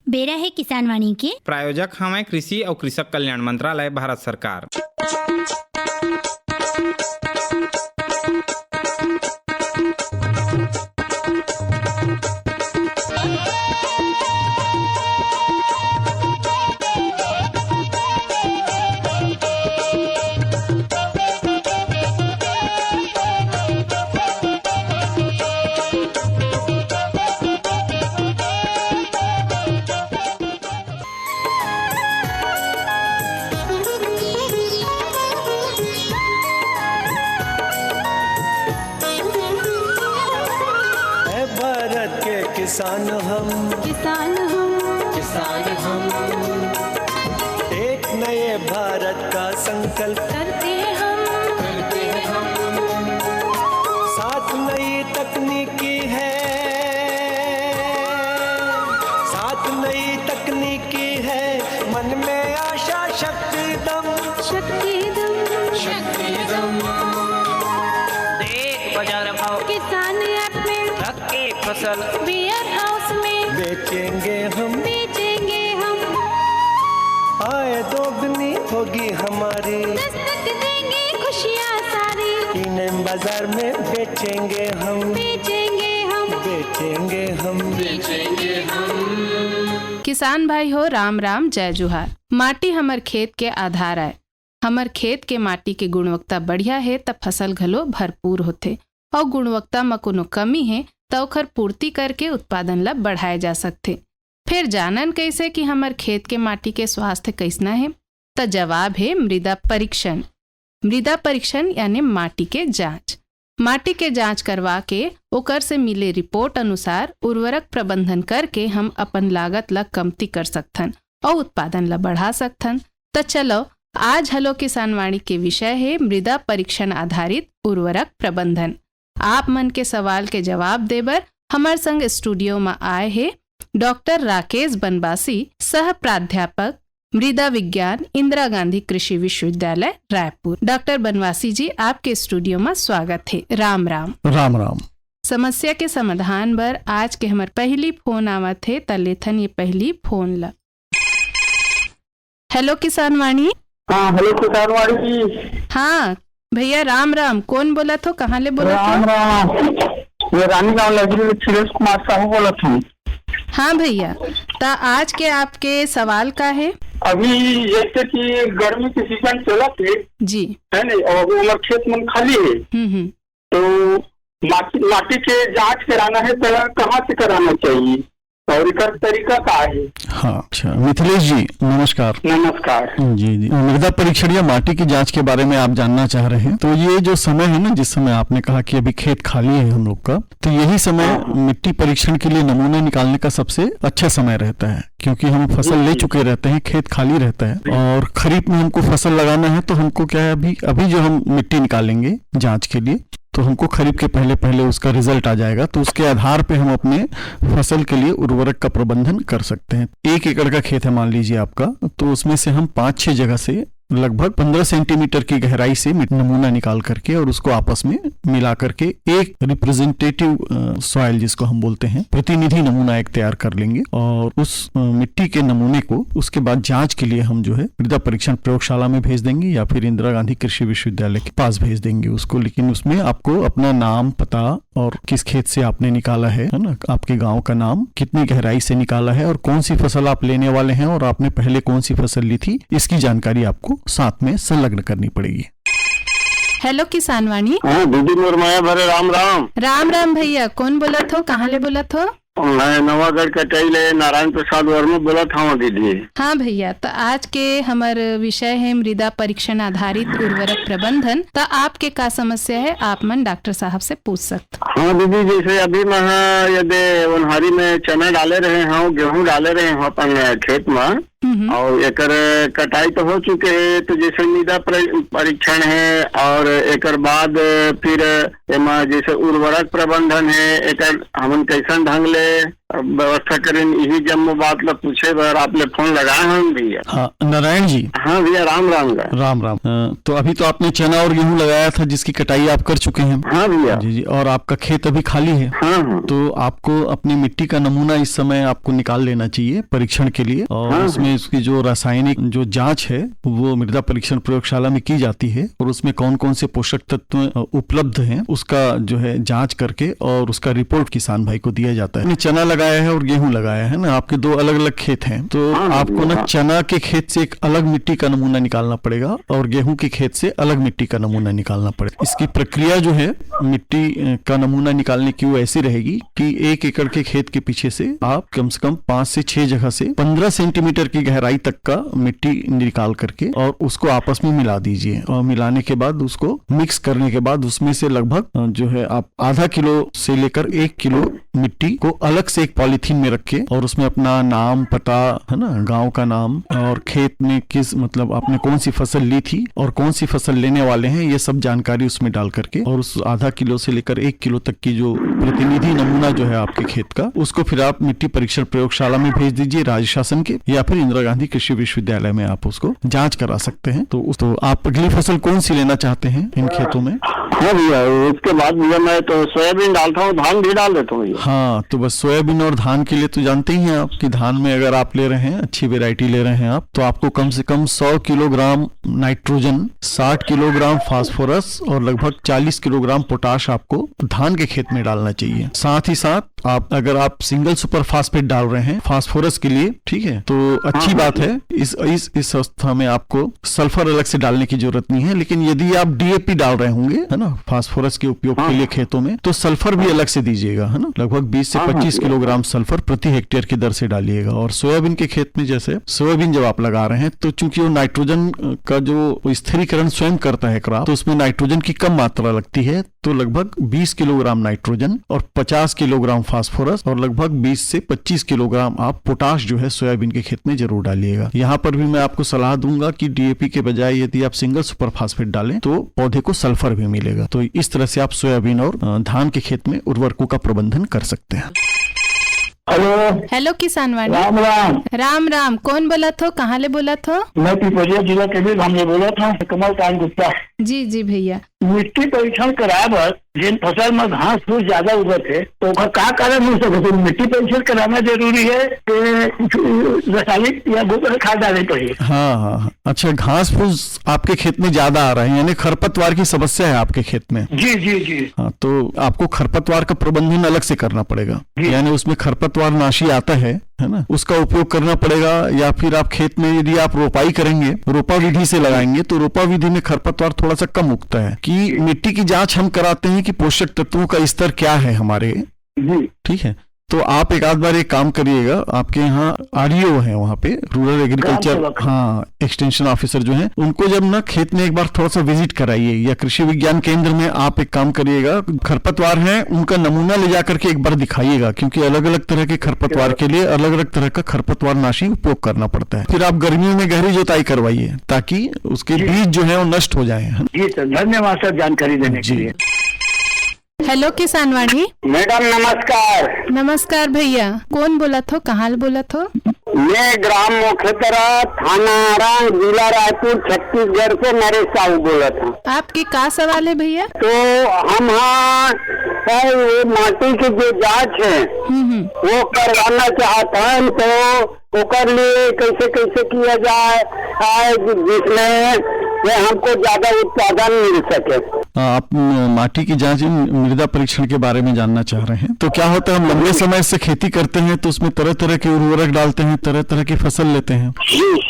बेरा है किसान वाणी के प्रायोजक हमें कृषि और कृषक कल्याण मंत्रालय, भारत सरकार। किसान हम एक नए भारत का संकल्प करते हैं हम साथ नई तकनीकी है मन में आशा शक्ति दम देख बाजार भाव किसान ऐप में रख के फसल वेयर हाउस में बेचेंगे हम आय दोगुनी होगी हमारी, दस्तक देंगे खुशियाँ सारी, इन्हें बाजार में बेचेंगे हम। किसान भाई हो, राम राम, जय जुहार। माटी हमर खेत के आधार है। हमर खेत के माटी के गुणवत्ता बढ़िया है तब फसल घलो भरपूर होथे, और गुणवत्ता में कोनो कमी है तो ओखर पूर्ति करके उत्पादन ला बढ़ाए जा सकथे। फिर जानन कैसे कि हमर खेत के माटी के स्वास्थ्य कैसना है? तो जवाब है मृदा परीक्षण। मृदा परीक्षण यानी माटी के जांच। माटी के जांच करवा के ओकर से मिले रिपोर्ट अनुसार उर्वरक प्रबंधन करके हम अपन लागत ला कमती कर सकथन और उत्पादन ला बढ़ा सकथन। तो चलो आज हेलो किसान वाणी के विषय है मृदा परीक्षण आधारित उर्वरक प्रबंधन। आप मन के सवाल के जवाब देबर हमार संग स्टूडियो में आए हैं डॉक्टर राकेश बनवासी, सह प्राध्यापक मृदा विज्ञान, इंदिरा गांधी कृषि विश्वविद्यालय, रायपुर। डॉक्टर बनवासी जी, आपके स्टूडियो में स्वागत है। राम राम। राम राम। समस्या के समाधान बर आज के हमार पहली फोन आवत है, तलेथन ये पहली फोन ला। हेलो किसान वाणी। हाँ, हेलो किसान वाणी। हाँ भैया, राम राम। कौन बोला थो, कहाँ ले बोला राम थो? राम, मैं रानीगांव लाइब्रेरी सुरेश कुमार साहू बोला था। हाँ भैया, तो आज के आपके सवाल का है? अभी जैसे कि गर्मी के सीजन चला थे जी, है नहीं, और हमारे खेत मन खाली है, तो माटी के जांच कराना है तो कहाँ से कराना चाहिए और इसका तरीका क्या है? हाँ, अच्छा मिथिलेश जी नमस्कार। नमस्कार जी। मृदा परीक्षण या माटी की जांच के बारे में आप जानना चाह रहे हैं। तो ये जो समय है ना, जिस समय आपने कहा कि अभी खेत खाली है हम लोग का, तो यही समय मिट्टी परीक्षण के लिए नमूना निकालने का सबसे अच्छा समय रहता है, क्योंकि हम फसल ले चुके रहते हैं, खेत खाली रहता है, और खरीफ में हमको फसल लगाना है। तो हमको क्या है, अभी जो हम मिट्टी निकालेंगे जांच के लिए, तो हमको खरीफ के पहले उसका रिजल्ट आ जाएगा। तो उसके आधार पे हम अपने फसल के लिए उर्वरक का प्रबंधन कर सकते हैं। 1 एकड़ का खेत है मान लीजिए आपका, तो उसमें से हम 5-6 जगह से लगभग 15 सेंटीमीटर की गहराई से नमूना निकाल करके और उसको आपस में मिला करके एक रिप्रेजेंटेटिव सॉइल, जिसको हम बोलते हैं, प्रतिनिधि नमूना एक तैयार कर लेंगे, और उस मिट्टी के नमूने को उसके बाद जांच के लिए हम जो है मृदा परीक्षण प्रयोगशाला में भेज देंगे या फिर इंदिरा गांधी कृषि विश्वविद्यालय के पास भेज देंगे उसको। लेकिन उसमें आपको अपना नाम, पता और किस खेत से आपने निकाला है ना, आपके गाँव का नाम, कितनी गहराई से निकाला है और कौन सी फसल आप लेने वाले हैं और आपने पहले कौन सी फसल ली थी, इसकी जानकारी आपको साथ में संलग्न करनी पड़ेगी। हेलो किसान वाणी। हाँ दीदी, मुरमाया भरे राम राम। राम राम भैया, कौन बोला थो, कहाँ ले बोला थो? मैं नवागढ़ कटाई ले नारायण प्रसाद वर्मा बोला था दीदी। हाँ भैया, तो आज के हमार विषय है मृदा परीक्षण आधारित उर्वरक प्रबंधन। तो आपके का समस्या है, आप मन डॉक्टर साहब से पूछ सकते। हाँ दीदी, जैसे अभी मैं यदि उन्हारी में चना डाले रहे हैं, गेहूँ डाले रहे हैं अपन खेत में, और एकर कटाई तो हो चुके है, तो जैसे मृदा परीक्षण है और एकर बाद फिर एमा जैसे उर्वरक प्रबंधन है, एकर हमन कैसन ढंग ले व्यवस्था करें। यही जब मैं बात ला पूछे बार आपने फोन लगाया है भैया। हाँ नारायण जी। हाँ भैया, राम राम का। राम राम। तो अभी तो आपने चना और गेहूं लगाया था जिसकी कटाई आप कर चुके हैं। हाँ भैया। जी जी। और आपका खेत अभी खाली है। हाँ। तो आपको अपनी मिट्टी का नमूना इस समय आपको निकाल लेना चाहिए परीक्षण के लिए। और उसमें उसकी जो रासायनिक जो जांच है वो मृदा परीक्षण प्रयोगशाला में की जाती है, और उसमें कौन कौन से पोषक तत्व उपलब्ध हैं उसका जो है जांच करके और उसका रिपोर्ट किसान भाई को दिया जाता है। चना लगाया है और गेहूं लगाया है ना, आपके दो अलग अलग खेत हैं, तो आपको ना चना के खेत से एक अलग मिट्टी का नमूना निकालना पड़ेगा और गेहूं के खेत से अलग मिट्टी का नमूना निकालना पड़ेगा। इसकी प्रक्रिया जो है मिट्टी का नमूना निकालने की वो ऐसी रहेगी कि 1 एकड़ के खेत के पीछे से आप कम से कम 5 से 6 जगह से 15 सेंटीमीटर की गहराई तक का मिट्टी निकाल करके और उसको आपस में मिला दीजिए, और मिलाने के बाद उसको मिक्स करने के बाद उसमें से लगभग जो है आप आधा किलो से लेकर 1 किलो मिट्टी को अलग से एक पॉलीथीन में रखे और उसमें अपना नाम, पता है ना, गांव का नाम और खेत में किस मतलब आपने कौन सी फसल ली थी और कौन सी फसल लेने वाले हैं, ये सब जानकारी उसमें डाल करके और उस आधा किलो से लेकर 1 किलो तक की जो प्रतिनिधि नमूना जो है आपके खेत का, उसको फिर आप मिट्टी परीक्षण प्रयोगशाला में भेज दीजिए राज्य शासन के, या फिर इंदिरा गांधी कृषि विश्वविद्यालय में आप उसको जांच करा सकते हैं। तो आप अगली फसल कौन सी लेना चाहते हैं इन खेतों में? हाँ भैया, उसके बाद भैया मैं तो सोयाबीन डालता हूँ, धान भी डाल देता हूँ। हाँ, तो बस सोयाबीन और धान के लिए तो जानते ही हैं आप कि धान में अगर आप ले रहे हैं, अच्छी वेराइटी ले रहे हैं आप, तो आपको कम से कम 100 किलोग्राम नाइट्रोजन, 60 किलोग्राम फास्फोरस और लगभग 40 किलोग्राम पोटाश आपको धान के खेत में डालना चाहिए। साथ ही साथ अगर आप सिंगल सुपर फास्फेट डाल रहे हैं फास्फोरस के लिए, ठीक है, तो अच्छी बात है। इस अवस्था में आपको सल्फर अलग से डालने की जरूरत नहीं है, लेकिन यदि आप डीएपी डाल रहे होंगे, है ना, फास्फोरस के उपयोग के लिए खेतों में, तो सल्फर भी अलग से दीजिएगा, है ना, लगभग 20 से 25 किलोग्राम सल्फर प्रति हेक्टेयर की दर से डालिएगा। और सोयाबीन के खेत में जैसे सोयाबीन जब आप लगा रहे हैं तो चूंकि वो नाइट्रोजन का जो स्थिरीकरण स्वयं करता है क्रॉप, तो उसमें नाइट्रोजन की कम मात्रा लगती है, तो लगभग 20 किलोग्राम नाइट्रोजन और 50 किलोग्राम फास्फोरस और लगभग 20 से 25 किलोग्राम आप पोटाश जो है सोयाबीन के खेत में जरूर डालिएगा। यहाँ पर भी मैं आपको सलाह दूंगा कि डीएपी के बजाय यदि आप सिंगल सुपर फास्फेट डालें तो पौधे को सल्फर भी मिलेगा। तो इस तरह से आप सोयाबीन और धान के खेत में उर्वरकों का प्रबंधन कर सकते हैं। हेलो किसान वाणी। राम राम। राम राम। कौन बोला थो, कहाँ ले बोला थो? मैं पिपरिया जिला के भी हमने बोला था, कमल कांत गुप्ता। जी जी भैया। मिट्टी परीक्षण कराए बर जिन फसल में घास फूस ज्यादा उगत है तो का कारण हो सके, तो मिट्टी परीक्षण कराना जरूरी है कि रासायनिक या गोबर खाद डालनी पड़ेगी? हाँ, अच्छा, घास फूस आपके खेत में ज्यादा आ रहे हैं, यानी खरपतवार की समस्या है आपके खेत में? जी जी जी। हाँ, तो आपको खरपतवार का प्रबंधन अलग से करना पड़ेगा, यानी उसमें खरपतवार नाशी आता है ना, उसका उपयोग करना पड़ेगा। या फिर आप खेत में यदि आप रोपाई करेंगे, रोपा विधि से लगाएंगे, तो रोपा विधि में खरपतवार थोड़ा सा कम उगता है। कि मिट्टी की जांच हम कराते हैं कि पोषक तत्वों का स्तर क्या है हमारे, ठीक है। तो आप एक आध बार एक काम करिएगा, आपके यहाँ आरईओ है वहाँ पे, रूरल एग्रीकल्चर, हाँ, एक्सटेंशन ऑफिसर जो है, उनको जब ना खेत में एक बार थोड़ा सा विजिट कराइए, या कृषि विज्ञान केंद्र में आप एक काम करिएगा, खरपतवार है उनका नमूना ले जाकर के एक बार दिखाइएगा, क्योंकि अलग अलग तरह के खरपतवार के लिए अलग अलग तरह का खरपतवार नाशी उपयोग करना पड़ता है। फिर आप गर्मियों में गहरी जोताई करवाइए ताकि उसके बीज जो है वो नष्ट हो जाए। जी सर, धन्यवाद सर जानकारी देने के लिए। हेलो किसान वाणी। मैडम नमस्कार। नमस्कार भैया। कौन बोला थो, कहाँ बोला थो? मैं ग्राम मुखतरा, थाना आरा, जिला रायपुर, छत्तीसगढ़ से नरेश साहू बोला था। आपके क्या सवाल है भैया? तो हम ये माटी की जो जांच है वो करवाना चाहता है, तो ओकर लिए कैसे कैसे किया जाए जिसमें हमको ज्यादा उत्पादन मिल सके? आप माटी की जांच मृदा परीक्षण के बारे में जानना चाह रहे हैं। तो क्या होता है, हम लंबे समय से खेती करते हैं तो उसमें तरह तरह के उर्वरक डालते हैं, तरह तरह की फसल लेते हैं,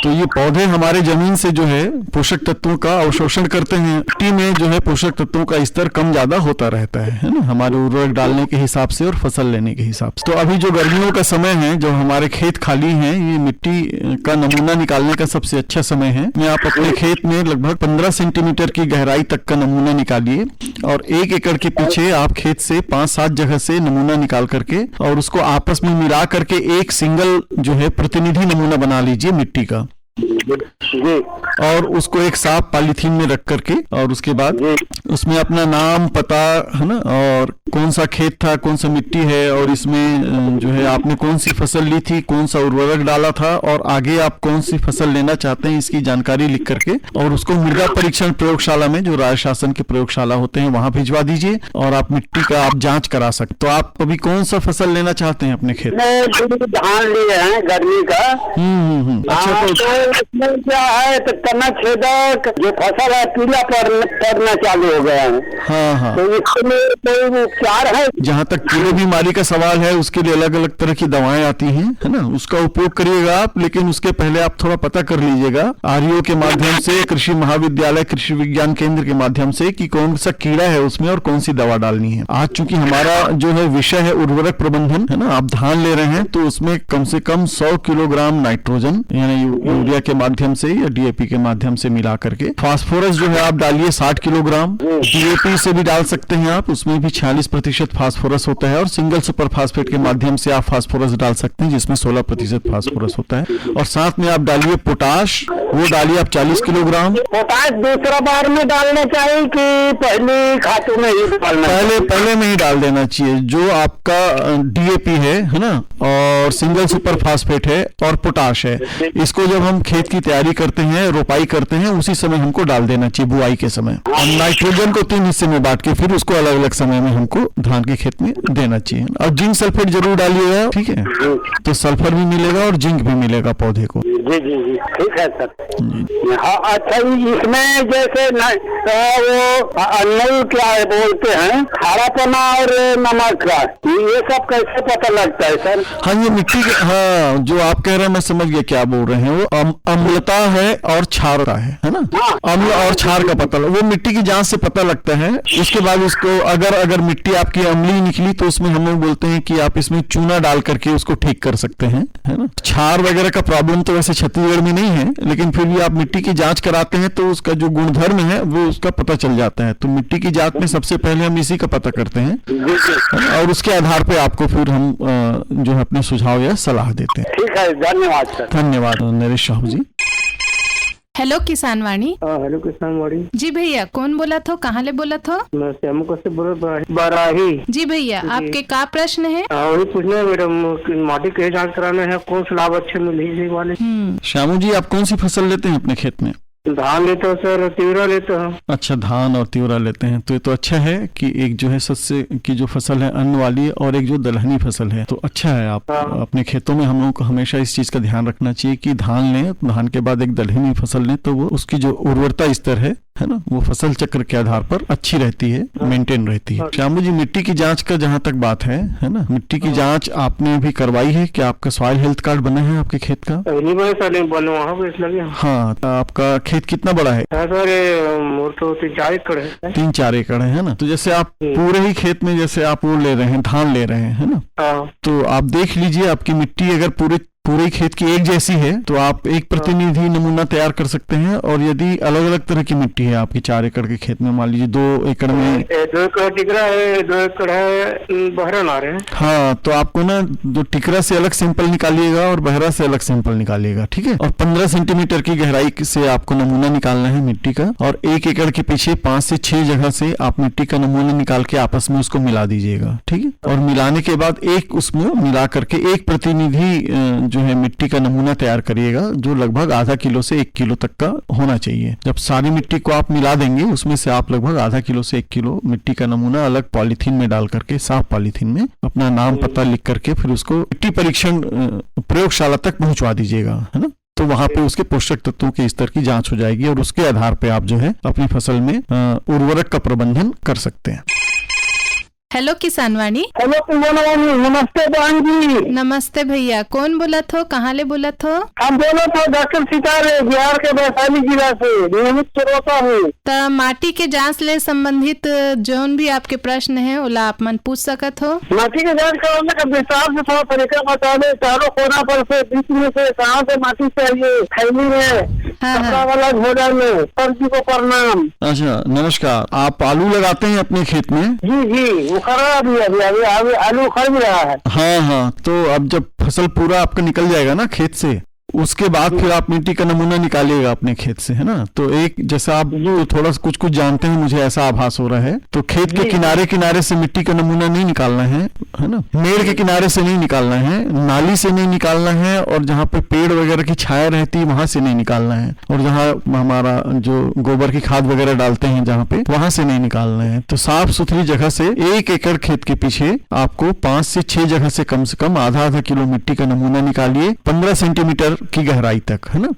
तो ये पौधे हमारे जमीन से जो है पोषक तत्वों का अवशोषण करते हैं। मिट्टी में जो है पोषक तत्वों का स्तर कम ज्यादा होता रहता है ना, हमारे उर्वरक डालने के हिसाब से और फसल लेने के हिसाब से। तो अभी जो गर्मियों का समय है, जो हमारे खेत खाली है, ये मिट्टी का नमूना निकालने का सबसे अच्छा समय है। मैं आप अपने खेत में लगभग 15 सेंटीमीटर की गहराई तक का नमूना निकालिए और 1 एकड़ के पीछे आप खेत से 5-7 जगह से नमूना निकाल करके और उसको आपस में मिला करके एक सिंगल जो है प्रतिनिधि नमूना बना लीजिए मिट्टी का। जी और उसको एक साफ पॉलीथीन में रख करके, और उसके बाद उसमें अपना नाम, पता, है ना, और कौन सा खेत था, कौन सा मिट्टी है, और इसमें जो है आपने कौन सी फसल ली थी, कौन सा उर्वरक डाला था, और आगे आप कौन सी फसल लेना चाहते हैं, इसकी जानकारी लिख करके और उसको मृदा परीक्षण प्रयोगशाला में, जो राज्य शासन के प्रयोगशाला होते हैं, वहां भिजवा दीजिए और आप मिट्टी का आप जांच करा सकते। तो आप अभी कौन सा फसल लेना चाहते हैं अपने खेत में? धान लिए हैं गर्मी का। अच्छा, तो इसमें क्या है तो तना छेदक जो फसल है पीला पड़ना चालू हो गया है। हाँ, तो इसमें कोई उपचार है? जहाँ तक कीड़े बीमारी का सवाल है उसके लिए अलग अलग तरह की दवाएं आती हैं, है ना, उसका उपयोग करिएगा आप, लेकिन उसके पहले आप थोड़ा पता कर लीजिएगा आरईओ के माध्यम से, कृषि महाविद्यालय कृषि विज्ञान केंद्र के माध्यम से, कि कौन सा कीड़ा है उसमें और कौन सी दवा डालनी है। आज चूंकि हमारा जो है विषय है उर्वरक प्रबंधन, है ना, आप धान ले रहे हैं तो उसमें कम से कम 100 किलोग्राम नाइट्रोजन यानी यूरिया के माध्यम से या डीएपी के माध्यम से मिला करके, फास्फोरस जो है आप डालिए 60 किलोग्राम, डीएपी से भी डाल सकते हैं आप, उसमें भी 46% फास्फोरस होता है, और सिंगल सुपर फास्फेट के माध्यम से आप फास्फोरस डाल सकते हैं जिसमें 16% फास्फोरस होता है, और साथ में आप डालिए पोटाश, वो डालिए आप 40 किलोग्राम। पोटाश दूसरा बार में डालना चाहिए कि पहले खातों में ही डालना? पहले में ही डाल देना चाहिए। जो आपका डीएपी है ना, और सिंगल सुपर फास्फेट है और पोटाश है, इसको जब हम खेत की तैयारी करते हैं, रोपाई करते हैं, उसी समय हमको डाल देना चाहिए, बुआई के समय। और नाइट्रोजन को 3 हिस्से में बांट के फिर उसको अलग अलग समय में हमको धान के खेत में देना चाहिए। और जिंक सल्फेट जरूर डालिएगा, ठीक है, तो सल्फर भी मिलेगा और जिंक भी मिलेगा पौधे को। जी जी जी, ठीक है सर। हाँ, अच्छा, इसमें जैसे वो नल क्या बोलते हैं, खारापना और नमक का, ये सब कैसे पता लगता है सर? हाँ, ये मिट्टी के, हाँ, जो आप कह रहे हैं मैं समझ गया क्या बोल रहे हैं, वो अम्लता है और क्षारता है ना, अम्ल और क्षार का पता, वो मिट्टी की जांच से पता लगता है। उसके बाद उसको अगर मिट्टी आपकी अम्लीय निकली तो उसमें हम लोग बोलते हैं कि आप इसमें चूना डाल करके उसको ठीक कर सकते हैं, है ना। क्षार वगैरह का प्रॉब्लम तो वैसे छत्तीसगढ़ में नहीं है, लेकिन फिर भी आप मिट्टी की जांच कराते हैं तो उसका जो गुणधर्म है वो उसका पता चल जाता है। तो मिट्टी की जांच में सबसे पहले हम इसी का पता करते हैं और उसके आधार पे आपको फिर हम जो है अपने सुझाव या सलाह देते हैं। ठीक है, धन्यवाद सर। धन्यवाद नरेश साहू जी। हेलो किसान वाणी। हेलो किसान वाणी जी भैया, कौन बोला था, कहाँ ले बोला था? मैं श्यामू से बोल बराही। जी भैया, आपके क्या प्रश्न है? वही पूछना है मैडम, माटी के जांच कराना है, कौन सा लाभ अच्छे मिले वाले? श्यामू जी, आप कौन सी फसल लेते हैं अपने खेत में? धान लेते हो सर, तिवरा लेते हो। अच्छा, धान और तिवरा लेते हैं, तो ये तो अच्छा है कि एक जो है सस्य की जो फसल है अन्न वाली, और एक जो दलहनी फसल है, तो अच्छा है। आप अपने खेतों में हम लोगों को हमेशा इस चीज का ध्यान रखना चाहिए कि धान लें, धान के बाद एक दलहनी फसल लें, तो वो उसकी जो उर्वरता स्तर है ना, वो फसल चक्र के आधार पर अच्छी रहती है, मेंटेन रहती है। श्यामू जी, मिट्टी की जांच का जहाँ तक बात है ना, मिट्टी की जांच आपने भी करवाई है? क्या आपका सॉइल हेल्थ कार्ड बना है आपके खेत का? हाँ, आपका खेत कितना बड़ा है? सर, तो 3-4 एकड़ है। 3-4 एकड़ है ना। तो जैसे आप पूरे ही खेत में जैसे आप वो ले रहे हैं, धान ले रहे हैं, है ना, तो आप देख लीजिए आपकी मिट्टी अगर पूरे खेत की एक जैसी है तो आप एक प्रतिनिधि नमूना तैयार कर सकते हैं। और यदि अलग अलग तरह की मिट्टी है आपकी 4 एकड़ के खेत में, मान लीजिए 2 एकड़ में 2 एकड़ टिकरा है, 2 एकड़ है बहरा ना रहे। हाँ, तो आपको ना जो टिकरा से अलग सैंपल निकालिएगा और बहरा से अलग सैंपल निकालिएगा, ठीक है। और 15 सेंटीमीटर की गहराई से आपको नमूना निकालना है मिट्टी का, और 1 एकड़ के पीछे 5 से 6 जगह से आप मिट्टी का नमूना निकाल के आपस में उसको मिला दीजिएगा, ठीक है। और मिलाने के बाद एक उसमें मिला करके एक प्रतिनिधि जो है मिट्टी का नमूना तैयार करिएगा, जो लगभग आधा किलो से 1 किलो तक का होना चाहिए। जब सारी मिट्टी को आप मिला देंगे, उसमें से आप लगभग आधा किलो से 1 किलो मिट्टी का नमूना अलग पॉलीथीन में डाल करके, साफ पॉलीथीन में अपना नाम पता लिख करके फिर उसको मिट्टी परीक्षण प्रयोगशाला तक पहुंचवा दीजिएगा, है ना। तो वहां पे उसके पोषक तत्वों के स्तर की जांच हो जाएगी और उसके आधार पे आप जो है अपनी फसल में उर्वरक का प्रबंधन कर सकते हैं। हेलो किसान वाणी। हेलो नमस्ते बहन जी। नमस्ते भैया, कौन बोला थो, कहाँ ले बोला थो? हम बोला था डॉक्टर सितारे, बिहार के वैशाली जिला से नियमित श्रोता हूँ। तो माटी के जांच ले संबंधित जोन भी आपके प्रश्न है ओला आप मन पूछ सकत हो। माटी के जांच कराने का विस्तार से थोड़ा तरीका बता दे। चारों कोना पर से बीच में से कहाँ से माटी चाहिए, थैली में, कपड़ा वाला झोला में। सर जी को प्रणाम। अच्छा, नमस्कार। आप आलू लगाते हैं अपने खेत में? जी जी, अभी आलू उखड़ भी रहा है। हाँ, तो अब जब फसल पूरा आपका निकल जाएगा ना खेत से, उसके बाद फिर आप मिट्टी का नमूना निकालिएगा अपने खेत से, है ना। तो एक जैसा आप तो थोड़ा सा कुछ जानते हैं, मुझे ऐसा आभास हो रहा है, तो खेत के किनारे किनारे से मिट्टी का नमूना नहीं निकालना है ना। मेड़ के किनारे से नहीं निकालना है, नाली से नहीं निकालना है, और जहाँ पे पेड़ वगैरह की छाया रहती है वहां से नहीं निकालना है, और जहाँ हमारा जो गोबर की खाद वगैरह डालते हैं जहाँ पे, वहां से नहीं निकालना है। तो साफ सुथरी जगह से 1 एकड़ खेत के पीछे आपको 5 से 6 जगह से कम आधा किलो मिट्टी का नमूना निकालिए, 15 सेंटीमीटर की गहराई तक, है ना।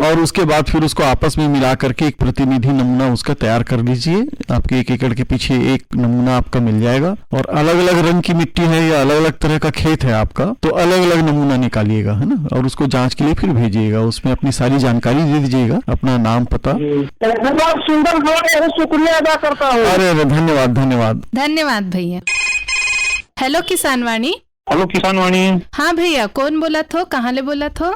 और उसके बाद फिर उसको आपस में मिला करके एक प्रतिनिधि नमूना उसका तैयार कर लीजिए। आपके 1 एकड़ के पीछे एक नमूना आपका मिल जाएगा, और अलग अलग रंग की मिट्टी है या अलग अलग तरह का खेत है आपका, तो अलग अलग नमूना निकालिएगा, है ना, और उसको जांच के लिए फिर भेजिएगा। उसमें अपनी सारी जानकारी दे दीजिएगा, अपना नाम, पता। सुंदर, शुक्रिया अदा करता हूँ। अरे धन्यवाद धन्यवाद धन्यवाद भैया। हेलो किसान वाणी। हेलो किसान वाणी। हाँ भैया, कौन बोला थो, कहाँ ले बोला थो?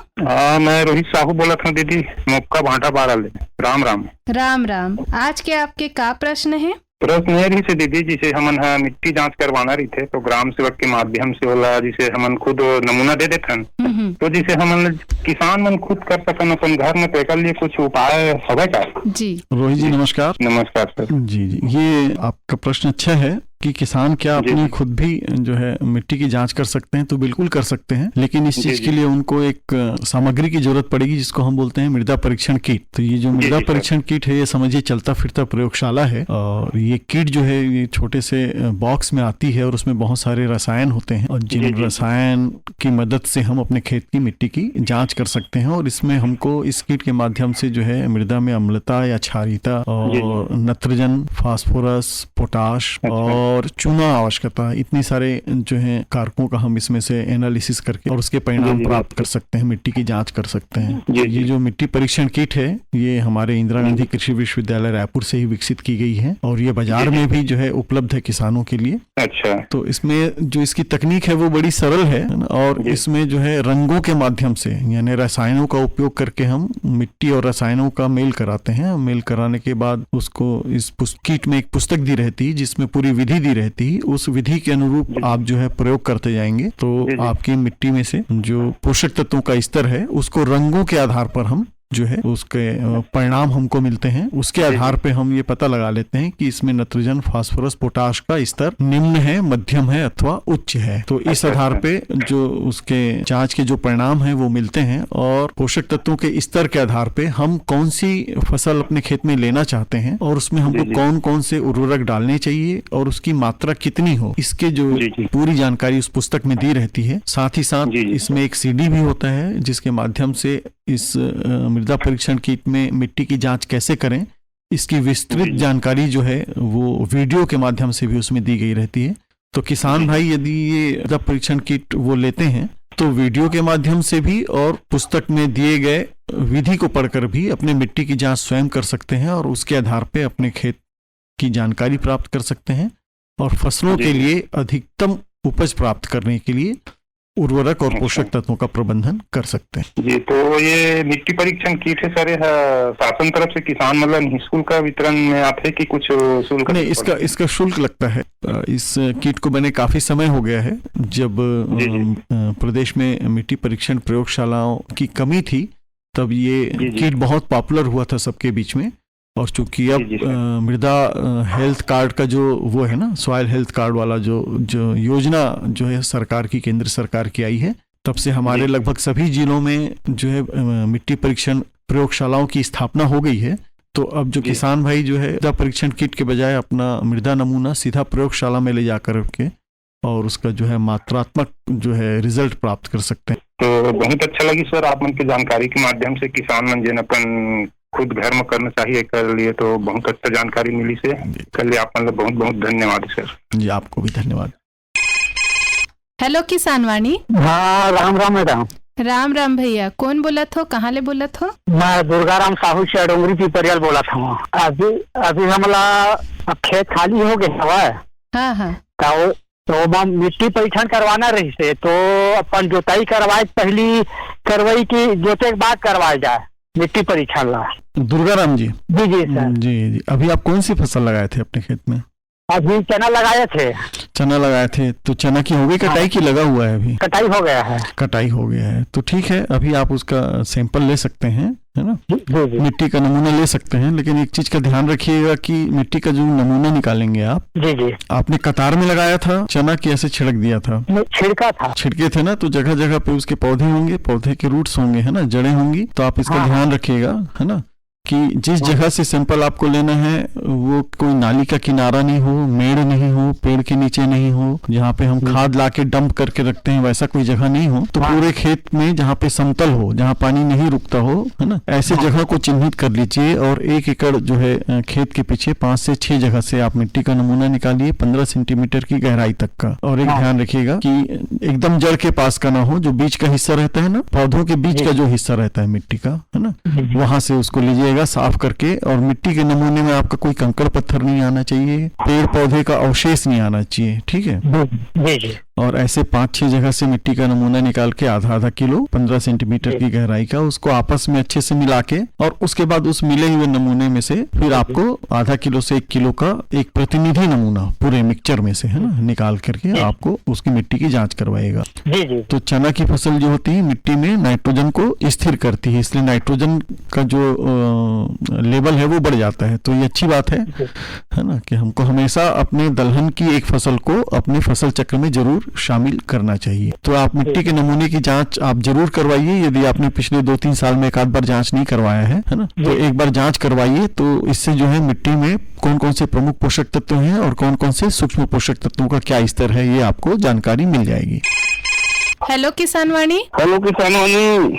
मैं रोहित साहू बोला था दीदी, मक्का भाटा बारह ले। राम राम। राम राम। आज के आपके का प्रश्न है? प्रश्न रही से दीदी, जिसे हमन मिट्टी जांच करवाना रही थे, तो ग्राम सेवक के माध्यम से होला, जिसे हमन खुद नमूना दे देथन, तो जिसे हमन किसान मन खुद कर सकन अपन घर में, तो एक लिए कुछ उपाय है क्या? जी रोहित जी नमस्कार। नमस्कार सर। जी जी, ये आपका प्रश्न अच्छा है कि किसान क्या अपनी खुद भी जो है मिट्टी की जांच कर सकते हैं। तो बिल्कुल कर सकते हैं, लेकिन इस चीज के लिए उनको एक सामग्री की जरूरत पड़ेगी, जिसको हम बोलते हैं मृदा परीक्षण किट। तो ये जो मृदा परीक्षण किट है, ये समझिए चलता फिरता प्रयोगशाला है, और ये किट जो है ये छोटे से बॉक्स में आती है, और उसमें बहुत सारे रसायन होते हैं, और जिन रसायन की मदद से हम अपने खेत की मिट्टी की जांच कर सकते हैं। और इसमें हमको इस किट के माध्यम से जो है मृदा में अम्लता या क्षारीयता और नत्रजन, फास्फोरस, पोटाश और चूना आवश्यकता, इतनी सारे जो है कारकों का हम इसमें से एनालिसिस करके और उसके परिणाम प्राप्त कर सकते हैं, मिट्टी की जांच कर सकते हैं। ये जो मिट्टी परीक्षण किट है, ये हमारे इंदिरा गांधी कृषि विश्वविद्यालय रायपुर से ही विकसित की गई है, और ये बाजार में भी जो है उपलब्ध है किसानों के लिए। अच्छा। तो इसमें जो इसकी तकनीक है वो बड़ी सरल है, और इसमें जो है रंगों के माध्यम से, यानी रसायनों का उपयोग करके हम मिट्टी और रसायनों का मेल कराते हैं। मेल कराने के बाद उसको इस किट में एक पुस्तक दी रहती है, जिसमें पूरी विधि दी रहती है। उस विधि के अनुरूप आप जो है प्रयोग करते जाएंगे, तो आपकी मिट्टी में से जो पोषक तत्वों का स्तर है, उसको रंगों के आधार पर हम जो है उसके परिणाम हमको मिलते हैं। उसके आधार पे हम ये पता लगा लेते हैं कि इसमें नत्रजन, फास्फोरस, पोटाश का स्तर निम्न है, मध्यम है अथवा उच्च है। तो इस आधार पे जो उसके जांच के जो परिणाम हैं वो मिलते हैं, और पोषक तत्वों के स्तर के आधार पे हम कौन सी फसल अपने खेत में लेना चाहते हैं, और उसमें हमको कौन कौन से उर्वरक डालने चाहिए और उसकी मात्रा कितनी हो, इसके जो पूरी जानकारी उस पुस्तक में दी रहती है। साथ ही साथ इसमें एक CD भी होता है, जिसके माध्यम से इस मृदा परीक्षण किट में मिट्टी की जांच कैसे करें, इसकी विस्तृत जानकारी जो है वो वीडियो के माध्यम से भी उसमें दी गई रहती है। तो किसान भाई यदि ये मृदा परीक्षण किट वो लेते हैं, तो वीडियो के माध्यम से भी और पुस्तक में दिए गए विधि को पढ़कर भी अपने मिट्टी की जांच स्वयं कर सकते हैं, और उसके आधार पे अपने खेत की जानकारी प्राप्त कर सकते हैं, और फसलों के लिए अधिकतम उपज प्राप्त करने के लिए उर्वरक और पोषक तत्वों का प्रबंधन कर सकते हैं। जी, तो ये मिट्टी परीक्षण किट है सर, शासन तरफ से किसान मतलब निःशुल्क का वितरण में आते कि कुछ शुल्क? नहीं, इसका शुल्क लगता है। इस किट को बने काफी समय हो गया है। जब प्रदेश में मिट्टी परीक्षण प्रयोगशालाओं की कमी थी, तब ये किट बहुत पॉपुलर हुआ था सबके बीच में। और चूंकि अब मृदा हेल्थ कार्ड का जो वो है ना, सॉइल हेल्थ कार्ड वाला जो योजना जो है सरकार की, केंद्र सरकार की आई है, तब से हमारे लगभग सभी जिलों में जो है मिट्टी परीक्षण प्रयोगशालाओं की स्थापना हो गई है। तो अब जो किसान भाई जो है मृदा परीक्षण किट के बजाय अपना मृदा नमूना सीधा प्रयोगशाला में ले जाकर के और उसका जो है मात्रात्मक जो है रिजल्ट प्राप्त कर सकते हैं। तो बहुत अच्छा लगी सर, आप मन की जानकारी के माध्यम से किसान मन जिन अपन खुद घर में करना चाहिए कर लिए, तो बहुत अच्छा जानकारी मिली से कर लिए। आप मतलब बहुत बहुत धन्यवाद सर। जी, आपको भी धन्यवाद। हेलो किसान वाणी। हाँ, राम राम मैडम। राम राम भैया, कौन बोला थो, कहाँ ले बोला थो? मैं दुर्गाराम साहू से डोंगरी पिपरियल बोला था। अभी हमारा खेत खाली हो गया है। हाँ हाँ। तो मिट्टी परीक्षण करवाना रही से, तो अपन जोताई करवाए, पहली करवाई की जोते के बाद करवाए जाए मिट्टी परीक्षण ला। दुर्गाराम जी। जी जी सर। जी, अभी आप कौन सी फसल लगाए थे अपने खेत में? अभी चना लगाए थे, चना लगाए थे, तो चना की हो गई कटाई की लगा हुआ है अभी? कटाई हो गया है। कटाई हो गया है तो ठीक है, अभी आप उसका सैंपल ले सकते हैं, है ना, जी जी मिट्टी का नमूना ले सकते हैं। लेकिन एक चीज का ध्यान रखिएगा कि मिट्टी का जो नमूना निकालेंगे आप, जी जी। आपने कतार में लगाया था चना की ऐसे छिड़क दिया था? छिड़का था। छिड़के थे ना, तो जगह जगह पे उसके पौधे होंगे, पौधे के रूट्स होंगे, है ना, जड़ें होंगी। तो आप इसका हाँ। ध्यान रखिएगा, है ना, कि जिस जगह से सैंपल आपको लेना है वो कोई नाली का किनारा नहीं हो, मेड़ नहीं हो, पेड़ के नीचे नहीं हो, जहाँ पे हम खाद लाके डंप करके रखते हैं वैसा कोई जगह नहीं हो। तो पूरे खेत में जहाँ पे समतल हो, जहाँ पानी नहीं रुकता हो, है ना, ऐसे जगह को चिन्हित कर लीजिए। और 1 एकड़ जो है खेत के पीछे 5 से 6 जगह से आप मिट्टी का नमूना निकालिए, 15 सेंटीमीटर की गहराई तक का। और एक ध्यान रखिएगा कि एकदम जड़ के पास का ना हो, जो बीच का हिस्सा रहता है ना, पौधों के बीच का जो हिस्सा रहता है मिट्टी का, है ना, वहां से उसको लीजिएगा साफ करके। और मिट्टी के नमूने में आपका कोई कंकड़ पत्थर नहीं आना चाहिए, पेड़ पौधे का अवशेष नहीं आना चाहिए, ठीक है। जी जी। और ऐसे 5-6 जगह से मिट्टी का नमूना निकाल के आधा किलो 15 सेंटीमीटर की गहराई का उसको आपस में अच्छे से मिला के, और उसके बाद उस मिले हुए नमूने में से फिर आपको आधा किलो से 1 किलो का एक प्रतिनिधि नमूना पूरे मिक्सचर में से, है ना, निकाल करके आपको उसकी मिट्टी की जांच करवाएगा। जी जी। तो चना की फसल जो होती है मिट्टी में नाइट्रोजन को स्थिर करती है, इसलिए नाइट्रोजन का जो लेवल है वो बढ़ जाता है। तो ये अच्छी बात है ना, कि हमको हमेशा अपने दलहन की एक फसल को अपने फसल चक्र में जरूर शामिल करना चाहिए। तो आप मिट्टी के नमूने की जांच आप जरूर करवाइए, यदि आपने पिछले 2-3 साल में एक आध बार जांच नहीं करवाया है ना, तो एक बार जांच करवाइए। तो इससे जो है मिट्टी में कौन कौन से प्रमुख पोषक तत्व हैं और कौन कौन से सूक्ष्म पोषक तत्वों का क्या स्तर है, ये आपको जानकारी मिल जाएगी। हेलो किसान वाणी। हेलो किसान वाणी,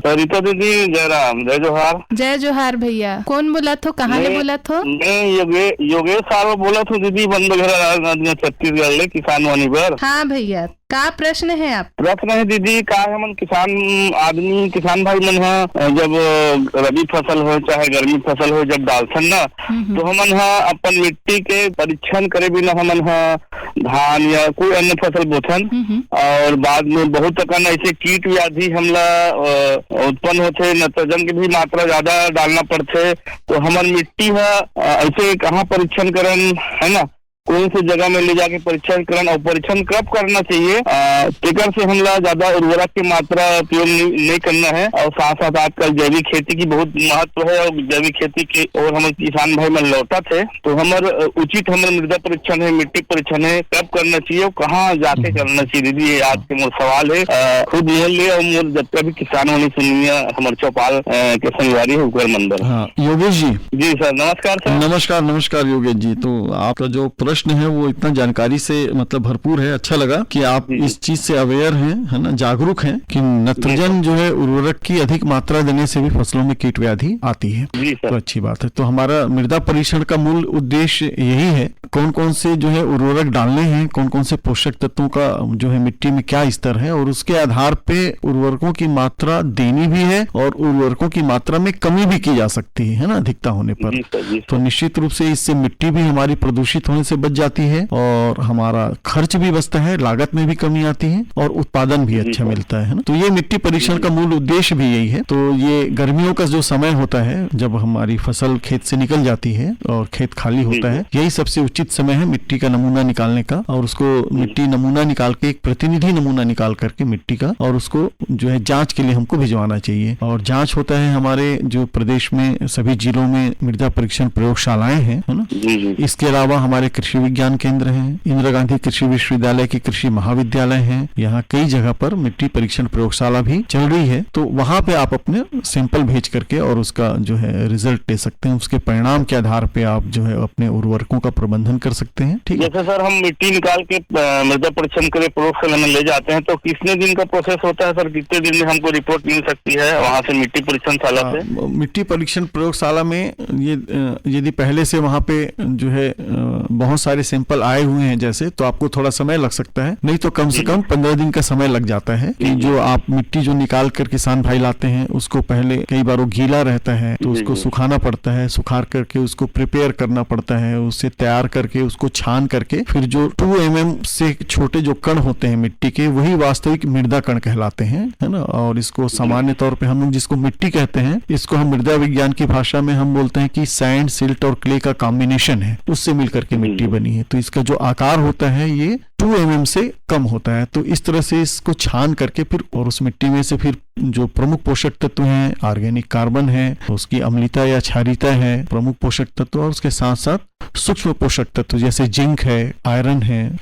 रीता दीदी, जय राम, जय जोहार। जय जोहार भैया, कौन बोला थो, कहाँ ले बोला थो? मैं योगेश साहब बोला था दीदी, बंद वगैरह छत्तीसगढ़ ले किसान वाणी पर। हाँ भैया, का प्रश्न है आप? प्रश्न है दीदी, का हमन किसान आदमी, किसान भाई मन है जब रबी फसल हो चाहे गर्मी फसल हो, जब डालथन ना, तो हमन है अपन मिट्टी के परीक्षण करे बिना हमन है धान या कोई अन्य फसल बोथन, और बाद में बहुत अकन ऐसे कीट व्याधि हमला उत्पन्न होते, नाइट्रोजन की भी मात्रा ज्यादा डालना पड़ते। तो हमन मिट्टी है ऐसे कहाँ परीक्षण करन, है ना, कौन सी जगह में ले जाके परीक्षण करना, और परीक्षण कब करना चाहिए, टेकर से हमला ज्यादा उर्वरक की मात्रा उपयोग नहीं करना है। और साथ साथ आजकल जैविक खेती की बहुत महत्व है, और जैविक खेती के और हमारे किसान भाई में लौटा थे, तो हमारे उचित हमारे मृदा परीक्षण है, मिट्टी परीक्षण है, कब करना चाहिए और कहाँ जाके करना चाहिए दीदी, ये आज के मोर सवाल है। खुद मोल ले और मोर जब भी किसान होने सुनिए हमारे चौपाल के संगवारी है उकर मंदिर। हाँ योगेश जी। जी सर, नमस्कार सर। नमस्कार नमस्कार योगेश जी। तो आपका जो प्रश्न है वो इतना जानकारी से मतलब भरपूर है, अच्छा लगा कि आप इस चीज से अवेयर हैं, है ना, जागरूक हैं कि नाइट्रोजन जो है उर्वरक की अधिक मात्रा देने से भी फसलों में कीट व्याधि आती है। तो अच्छी बात है। तो हमारा मृदा परीक्षण का मूल उद्देश्य यही है, कौन कौन से जो है उर्वरक डालने हैं, कौन कौन से पोषक तत्वों का जो है मिट्टी में क्या स्तर है, और उसके आधार पे उर्वरकों की मात्रा देनी भी है और उर्वरकों की मात्रा में कमी भी की जा सकती है ना, अधिकता होने पर। तो निश्चित रूप से इससे मिट्टी भी हमारी प्रदूषित होने से बच जाती है और हमारा खर्च भी बचता है, लागत में भी कमी आती है और उत्पादन भी अच्छा मिलता है ना। तो ये मिट्टी परीक्षण का मूल उद्देश्य भी यही है। तो ये गर्मियों का जो समय होता है जब हमारी फसल खेत से निकल जाती है और खेत खाली होता है, यही सबसे उचित समय है मिट्टी का नमूना निकालने का। और उसको मिट्टी नमूना निकाल के एक प्रतिनिधि नमूना निकाल करके मिट्टी का, और उसको जो है जांच के लिए हमको भिजवाना चाहिए। और जांच होता है हमारे जो प्रदेश में सभी जिलों में मृदा परीक्षण प्रयोगशालाएं हैं, है ना। इसके अलावा हमारे कृषि विज्ञान केंद्र हैं, इंदिरा गांधी कृषि विश्वविद्यालय के कृषि महाविद्यालय हैं, यहाँ कई जगह पर मिट्टी परीक्षण प्रयोगशाला भी चल रही है। तो वहां पे आप अपने सैंपल भेज करके और उसका जो है रिजल्ट ले सकते हैं। उसके परिणाम के आधार पे आप जो है अपने उर्वरकों का प्रबंधन कर सकते हैं। ठीक है। जैसे सर हम मिट्टी निकाल के मृदा परीक्षण करे प्रयोगशाला में ले जाते हैं, तो कितने दिन का प्रोसेस होता है सर, कितने दिन में हमको रिपोर्ट मिल सकती है वहाँ से मिट्टी परीक्षण शाला से? मिट्टी परीक्षण प्रयोगशाला में ये यदि पहले से वहाँ पे जो है बहुत सारे सैंपल आए हुए हैं जैसे, तो आपको थोड़ा समय लग सकता है, नहीं तो कम से कम 15 दिन का समय लग जाता है। कि जो आप मिट्टी जो निकाल कर किसान भाई लाते हैं उसको पहले कई बार वो गीला रहता है तो उसको सुखाना पड़ता है, सुखा करके उसको प्रिपेयर करना पड़ता है, उससे तैयार करके उसको छान करके फिर जो 2 mm से छोटे जो कण होते हैं मिट्टी के, वही वास्तविक मृदा कण कहलाते हैं, है ना। और इसको सामान्य तौर पे हम लोग जिसको मिट्टी कहते हैं, इसको हम मृदा विज्ञान की भाषा में हम बोलते हैं कि सैंड, सिल्ट और क्ले का कॉम्बिनेशन है, उससे मिलकर के मिट्टी मिट्टी बनी है, तो इसका जो आकार होता है ये 2 mm से कम होता है। तो इस तरह से इसको छान करके फिर और उस मिट्टी में से फिर जो प्रमुख पोषक तत्व हैं, ऑर्गेनिक कार्बन है, उसकी अम्लता या क्षारीयता है, प्रमुख पोषक तत्व, और उसके साथ साथ सूक्ष्म पोषक तत्व जैसे जिंक है, आयरन है,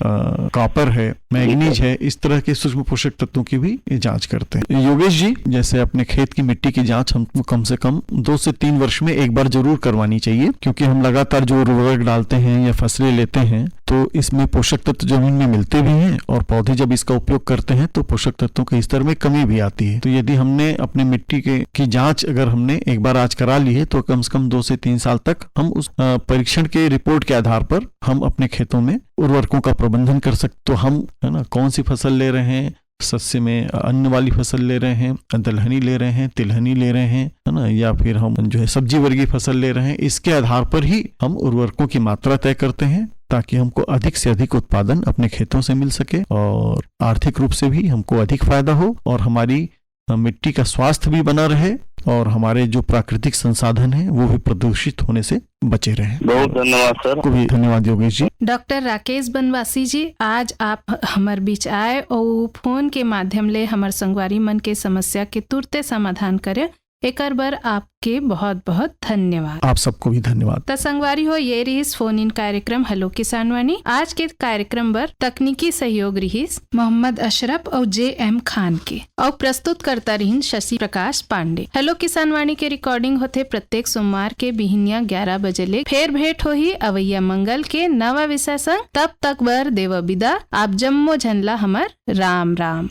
कॉपर है, मैग्नीज है, इस तरह के सूक्ष्म पोषक तत्वों की भी जांच करते हैं। योगेश जी, जैसे अपने खेत की मिट्टी की जांच हमको कम से कम 2 से 3 वर्ष में एक बार जरूर करवानी चाहिए, क्योंकि हम लगातार जो उर्वरक डालते हैं या फसलें लेते हैं तो इसमें पोषक तत्व जमीन में मिलते भी हैं और पौधे जब इसका उपयोग करते हैं तो पोषक तत्वों के स्तर में कमी भी आती है। तो यदि हमने अपने मिट्टी की जांच अगर हमने एक बार आज करा ली है तो कम से कम 2 से 3 साल तक हम उस परीक्षण के रिपोर्ट के आधार पर हम अपने खेतों में उर्वरकों का प्रबंधन कर सकते। तो हम है ना कौन सी फसल ले रहे हैं, सस्य में अन्न वाली फसल ले रहे हैं, दलहनी ले रहे हैं, तिलहनी ले रहे हैं, है ना, या फिर हम जो है सब्जी वर्गीय फसल ले रहे हैं, इसके आधार पर ही हम उर्वरकों की मात्रा तय करते हैं ताकि हमको अधिक से अधिक उत्पादन अपने खेतों से मिल सके और आर्थिक रूप से भी हमको अधिक फायदा हो और हमारी मिट्टी का स्वास्थ्य भी बना रहे और हमारे जो प्राकृतिक संसाधन हैं वो भी प्रदूषित होने से बचे रहे। बहुत धन्यवाद सर। को भी धन्यवाद योगेश जी। डॉक्टर राकेश बनवासी जी, आज आप हमार बीच आए और फोन के माध्यम ले हमार संगवारी मन के समस्या के तुरते समाधान करे, एकर बर आपके बहुत बहुत धन्यवाद। आप सबको भी धन्यवाद। त संगवारी हो, ये रहीस फोन इन कार्यक्रम हेलो किसानवाणी। आज के कार्यक्रम बर तकनीकी सहयोग रहीस मोहम्मद अशरफ और JM खान के, और प्रस्तुत करता रहीन शशि प्रकाश पांडे। हेलो किसानवाणी के रिकॉर्डिंग होते प्रत्येक सोमवार के बिहनिया 11 बजे ले। फेर भेंट होही अवैया मंगल के नवा विषय संग। तब तक बर देव विदा। आप जम्मो झनला हमर राम राम।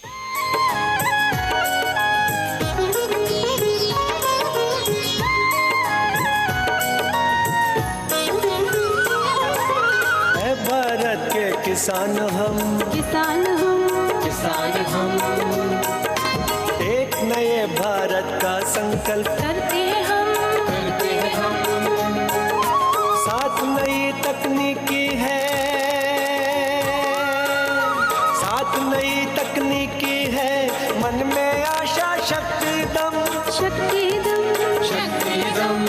भारत के किसान हम, किसान हम, किसान हम, एक नए भारत का संकल्प करते हम, साथ नई तकनीकी है, साथ नई तकनीकी है, मन में आशा शक्ति दम, शक्ति दम, शक्ति दम,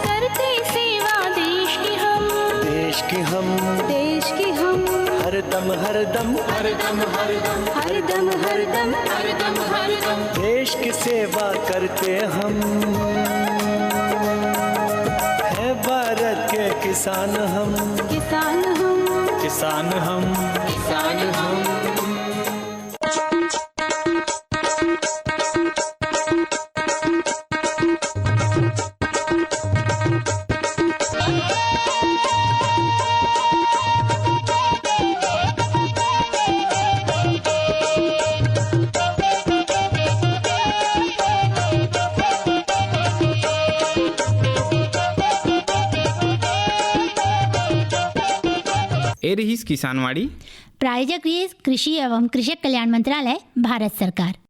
करते सेवा देश की हम, देश की हम, देश की हम, हर दम हर दम, हर दम हर दम, हर दम हर दम, हर दम हर दम, देश की सेवा करते हम, है भारत के किसान हम, किसान हम, किसान हम, किसान हम। ए रहीस किसानवाड़ी। प्रायोजक कृषि एवं कृषक कल्याण मंत्रालय, भारत सरकार।